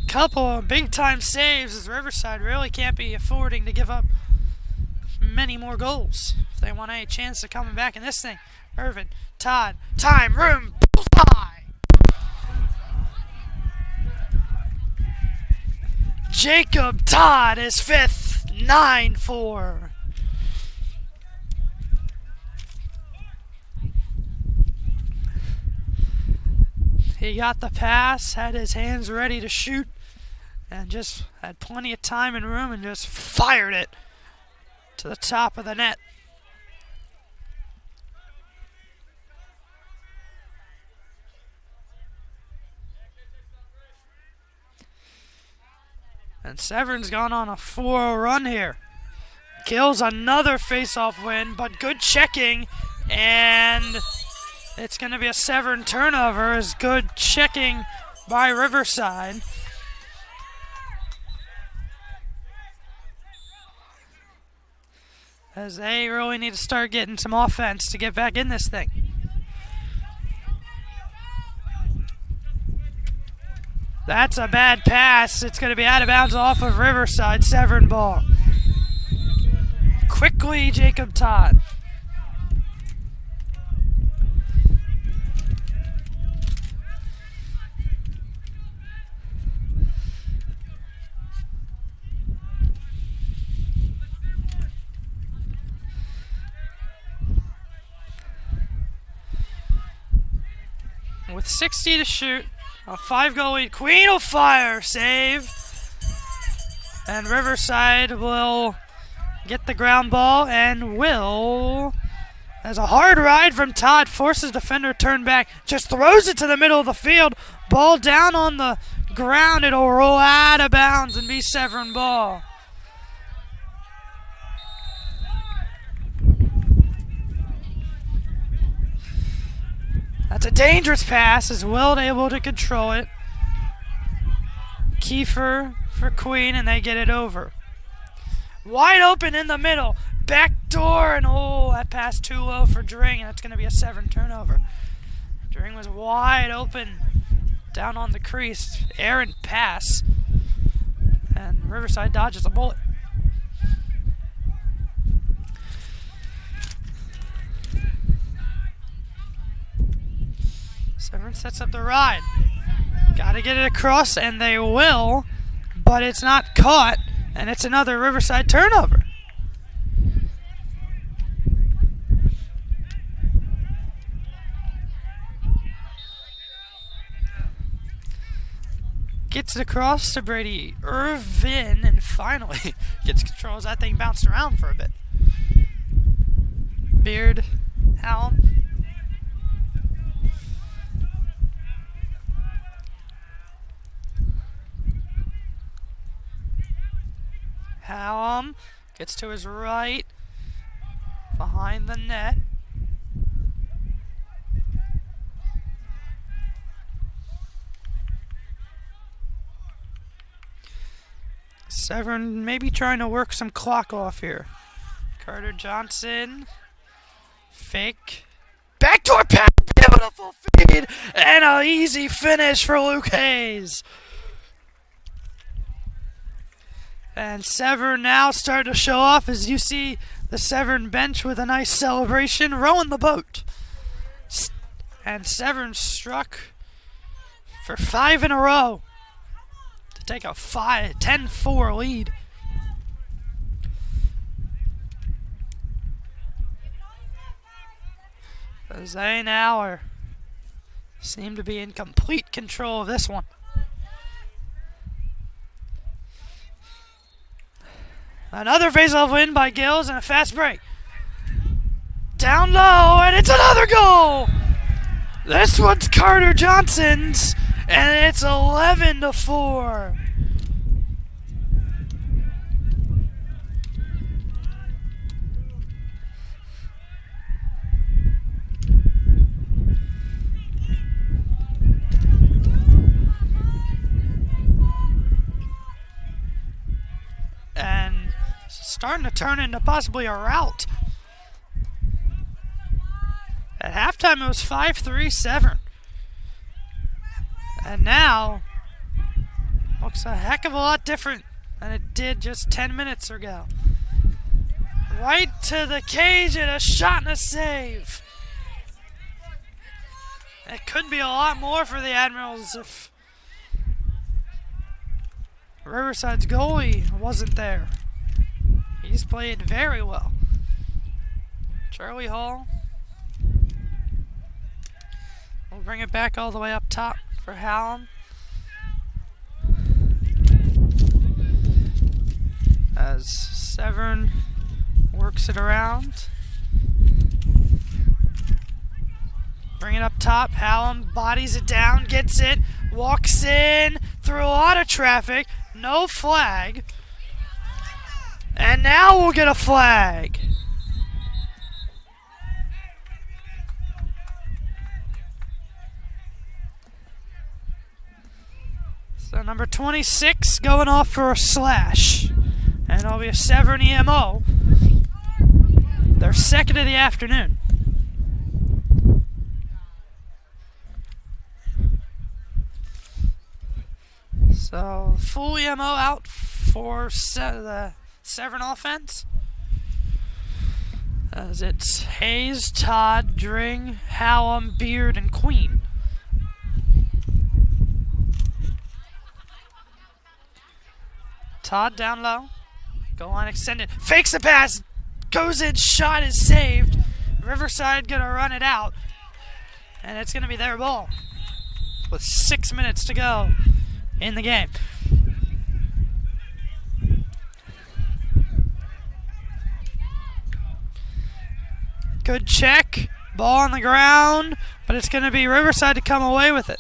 Couple of big-time saves as Riverside really can't be affording to give up many more goals if they want any chance of coming back in this thing. Irvin, Todd, time, room, bullseye. Jacob Todd is fifth, 9-4. He got the pass, had his hands ready to shoot, and just had plenty of time and room and just fired it to the top of the net. And Severn's gone on a 4-0 run here. Kills another face-off win, but good checking, and it's going to be a Severn turnover. As good checking by Riverside. As they really need to start getting some offense to get back in this thing. That's a bad pass. It's going to be out of bounds off of Riverside. Severn ball. Quickly, Jacob Todd. With 60 to shoot. A 5-goal lead. Queen will fire. Save. And Riverside will get the ground ball and will, as a hard ride from Todd, forces defender to turn back. Just throws it to the middle of the field. Ball down on the ground. It'll roll out of bounds and be Severn ball. That's a dangerous pass, as Wild able to control it. Kiefer for Queen, and they get it over. Wide open in the middle. Back door, and oh, that pass too low for Dring, and that's going to be a Severn turnover. Dring was wide open down on the crease. Errant pass. And Riverside dodges a bullet. Severn sets up the ride. Got to get it across, and they will, but it's not caught, and it's another Riverside turnover. Gets it across to Brady Irvin, and finally gets control as that thing bounced around for a bit. Beard, Hallam. Gets to his right. Behind the net. Severn maybe trying to work some clock off here. Carter Johnson. Fake. Backdoor pass. Beautiful feed. And an easy finish for Luke Hayes. And Severn now starting to show off as you see the Severn bench with a nice celebration rowing the boat. And Severn struck for 5 in a row to take a 10-4 lead. As they now seem to be in complete control of this one. Another face-off win by Gills and a fast break. Down low, and it's another goal! This one's Carter Johnson's, and it's 11-4. And starting to turn into possibly a rout. At halftime, it was 5-3 Severn. And now, looks a heck of a lot different than it did just 10 minutes ago. Right to the cage and a shot and a save. It could be a lot more for the Admirals if Riverside's goalie wasn't there. He's played very well. Charlie Hall will bring it back all the way up top for Hallam. As Severn works it around. Bring it up top. Hallam bodies it down, gets it, walks in through a lot of traffic. No flag. And now we'll get a flag. So number 26 going off for a slash. And it'll be a Severn EMO. Their second of the afternoon. So full EMO out for the Severn offense. As it's Hayes, Todd, Dring, Hallam, Beard, and Queen. Todd down low. Goal line extended. Fakes the pass. Goes in. Shot is saved. Riverside gonna run it out. And it's gonna be their ball. With 6 minutes to go in the game. Good check. Ball on the ground. But it's going to be Riverside to come away with it.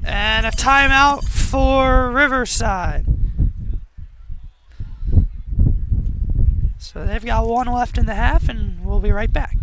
And a timeout for Riverside. So they've got 1 left in the half, and we'll be right back.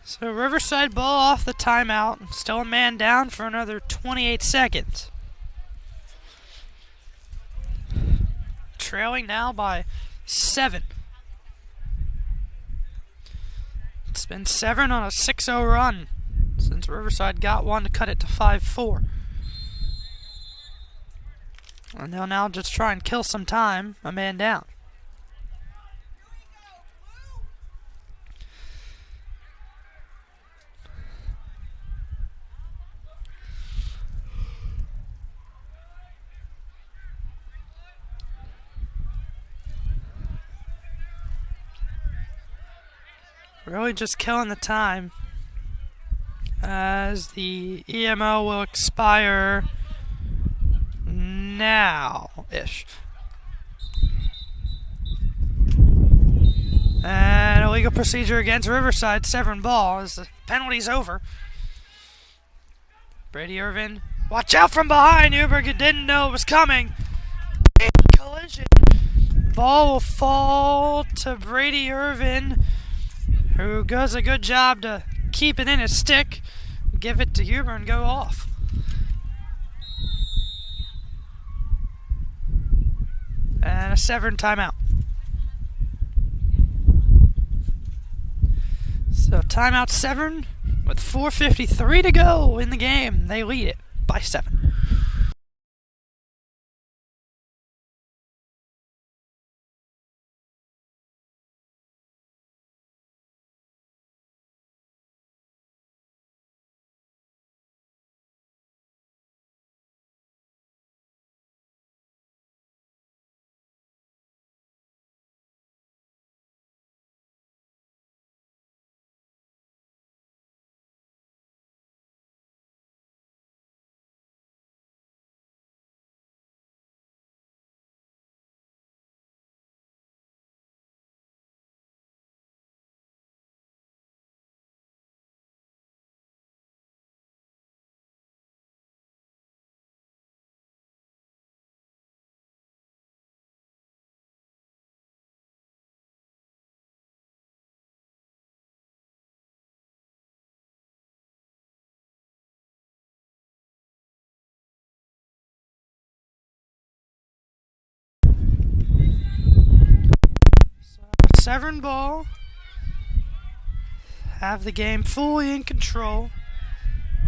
So Riverside ball off the timeout. Still a man down for another 28 seconds. Trailing now by 7. It's been Severn on a 6-0 run since Riverside got one to cut it to 5-4. And they'll now just try and kill some time, a man down. Really just killing the time as the EMO will expire now-ish. And illegal procedure against Riverside. Severn ball as the penalty's over. Brady Irvin, watch out from behind. Newberg didn't know it was coming. Big collision. Ball will fall to Brady Irvin, who does a good job to keep it in his stick, give it to Huber and go off. And a Severn timeout. So timeout Severn with 4:53 to go in the game. They lead it by 7. Severn ball have the game fully in control,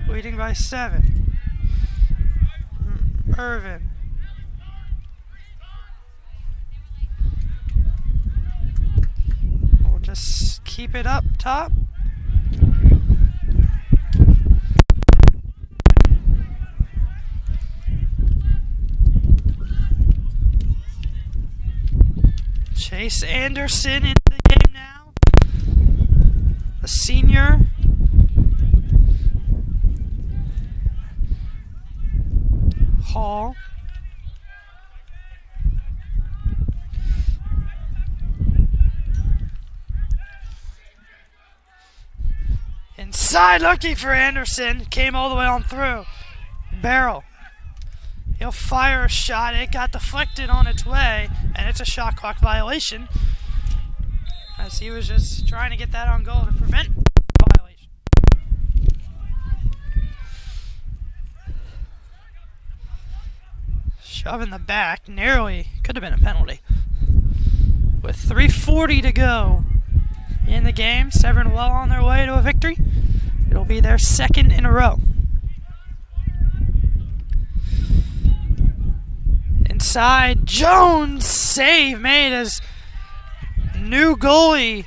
leading by 7. Irvin. We'll just keep it up top. Chase Anderson into the game now. A senior. Hall. Inside looking for Anderson. Came all the way on through. Barrel. He'll fire a shot. It got deflected on its way, and it's a shot clock violation, as he was just trying to get that on goal to prevent violation. Shove in the back, narrowly could have been a penalty. With 3:40 to go in the game, Severn well on their way to a victory. It'll be their second in a row. Inside, Jones, save made as new goalie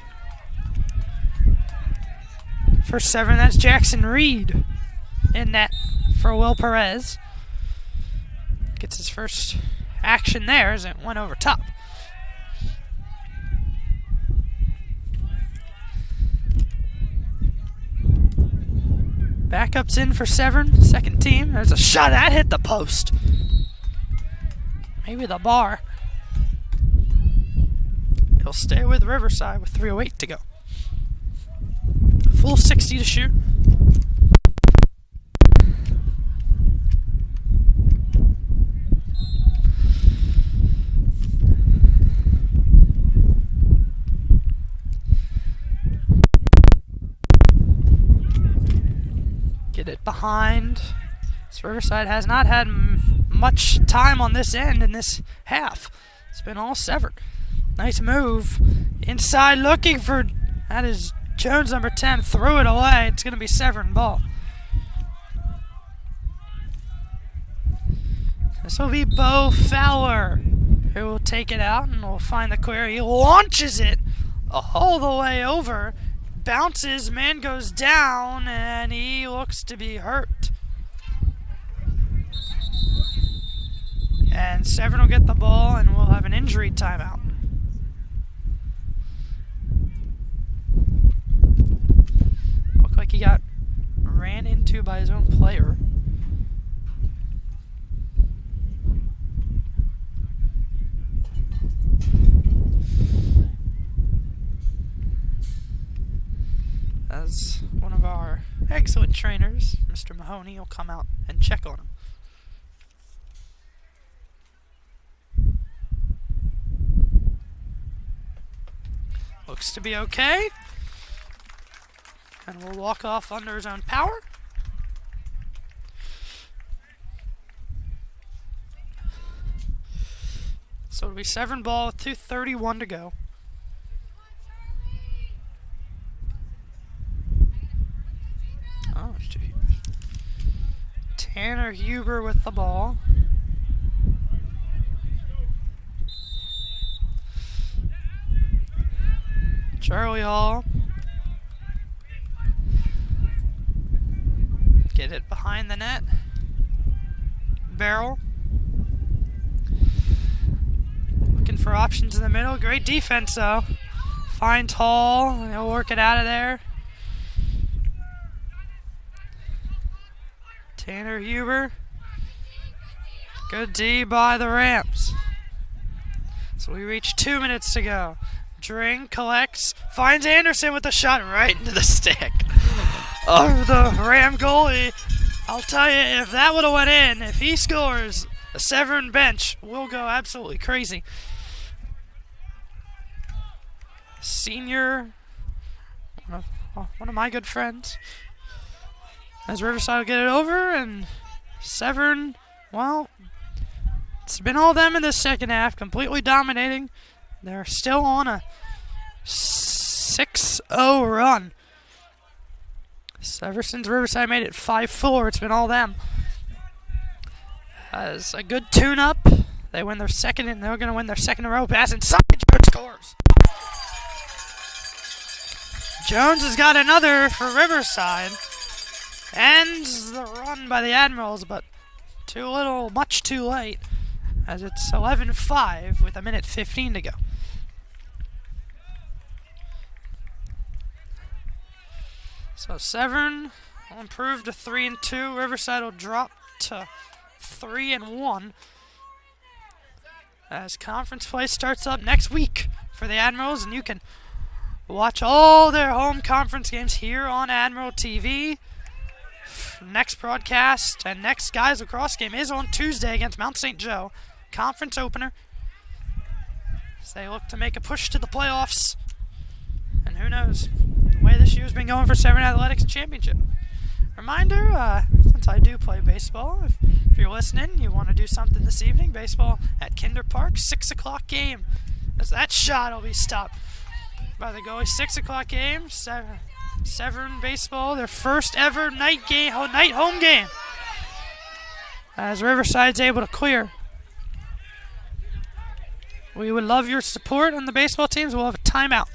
for Severn. That's Jackson Reed in net for Will Perez. Gets his first action there as it went over top. Backups in for Severn, second team. There's a shot that hit the post. Maybe the bar. He'll stay with Riverside with 3:08 to go. Full 60 to shoot. Get it behind. This Riverside has not had much time on this end in this half. It's been all Severn. Nice move. Inside looking for... That is Jones, number 10. Threw it away. It's going to be Severn ball. This will be Bo Fowler, who will take it out and will find the clear. He launches it all the way over. Bounces, man goes down, and he looks to be hurt. And Severn will get the ball, and we'll have an injury timeout. Looked like he got ran into by his own player. As one of our excellent trainers, Mr. Mahoney, will come out and check on him. Looks to be okay. And will walk off under his own power. So it'll be Severn ball with 2:31 to go. Oh, it's 2 Hubers. Tanner Huber with the ball. Charlie Hall. Get it behind the net. Barrel. Looking for options in the middle. Great defense, though. Finds Hall. He'll work it out of there. Tanner Huber. Good D by the Rams. So we reach 2 minutes to go. Dring collects, finds Anderson with a shot right into the stick of the Ram goalie. I'll tell you, if that would have went in, if he scores, the Severn bench will go absolutely crazy. Senior, one of my good friends. As Riverside will get it over, and Severn, well, it's been all them in the second half, completely dominating. They're still on a 6-0 run. Ever since Riverside made it 5-4, it's been all them. As a good tune-up, they win their second, and they're going to win their second in a row. Pass inside, Jones scores. Jones has got another for Riverside. Ends the run by the Admirals, but too little, much too late, as it's 11-5 with 1:15 to go. So Severn will improve to 3-2. Riverside will drop to 3-1. As conference play starts up next week for the Admirals, and you can watch all their home conference games here on Admiral TV. Next broadcast and next guys lacrosse game is on Tuesday against Mount St. Joe. Conference opener. As they look to make a push to the playoffs. And who knows, the way this year's been going for Severn Athletics Championship. Reminder, since I do play baseball, if you're listening, you want to do something this evening, baseball at Kinder Park, 6 o'clock game. As that shot will be stopped by the goalie. 6 o'clock game, Severn baseball, their first ever night home game. As Riverside's able to clear. We would love your support on the baseball teams. We'll have a timeout.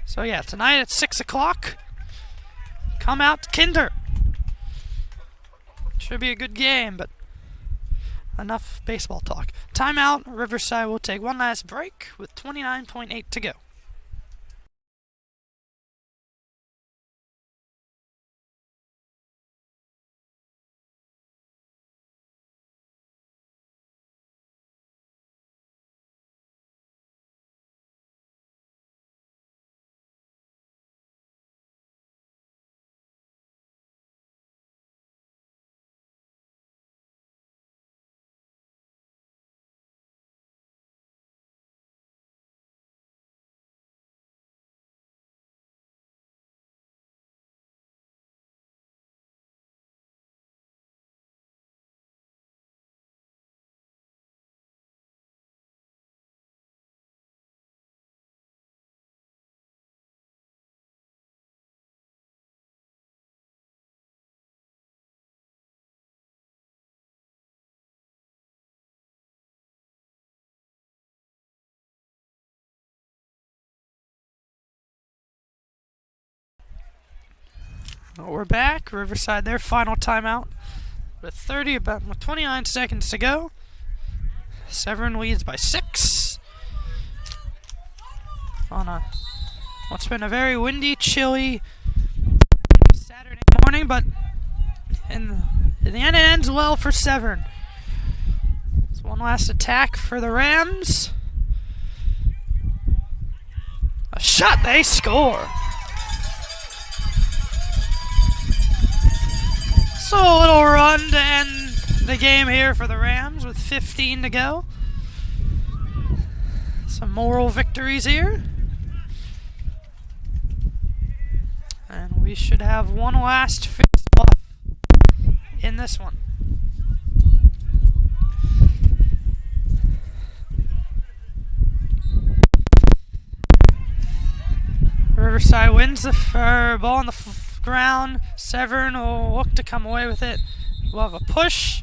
So yeah, tonight at 6 o'clock, come out to Kinder. Should be a good game, but enough baseball talk. Timeout. Riverside will take one last break with 29.8 to go. We're back. Riverside, their final timeout with 29 seconds to go. Severn leads by 6 on what's been a very windy, chilly Saturday morning, but in the end it ends well for Severn. It's one last attack for the Rams. A shot, they score. So a little run to end the game here for the Rams with 15 to go. Some moral victories here. And we should have one last face-off in this one. Riverside wins the ball on the ground. Severn will look to come away with it. We'll have a push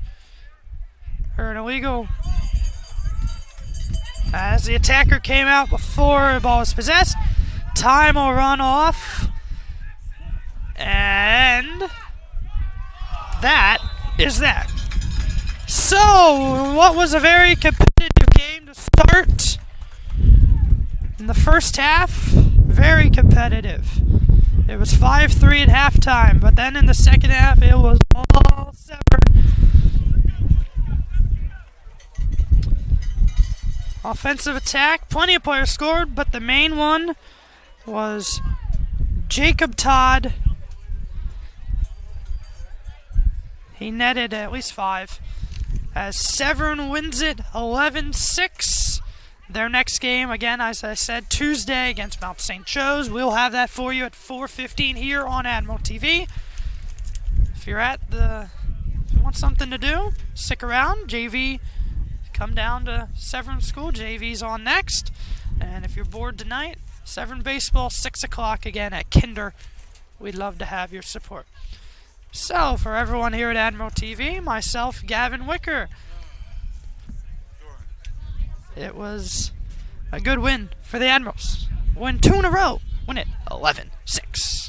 or an illegal as the attacker came out before the ball was possessed. Time will run off, and that is that. So, what was a very competitive game to start in the first half, very competitive. It was 5-3 at halftime, but then in the second half, it was all Severn. Offensive attack, plenty of players scored, but the main one was Jacob Todd. He netted at least 5. As Severn wins it 11-6. Their next game, again, as I said, Tuesday against Mount St. Joe's. We'll have that for you at 4:15 here on Admiral TV. If you want something to do, stick around. JV, come down to Severn School. JV's on next. And if you're bored tonight, Severn Baseball, 6 o'clock again at Kinder. We'd love to have your support. So, for everyone here at Admiral TV, myself, Gavin Wicker, it was a good win for the Admirals. Win 2 in a row. Win it 11-6.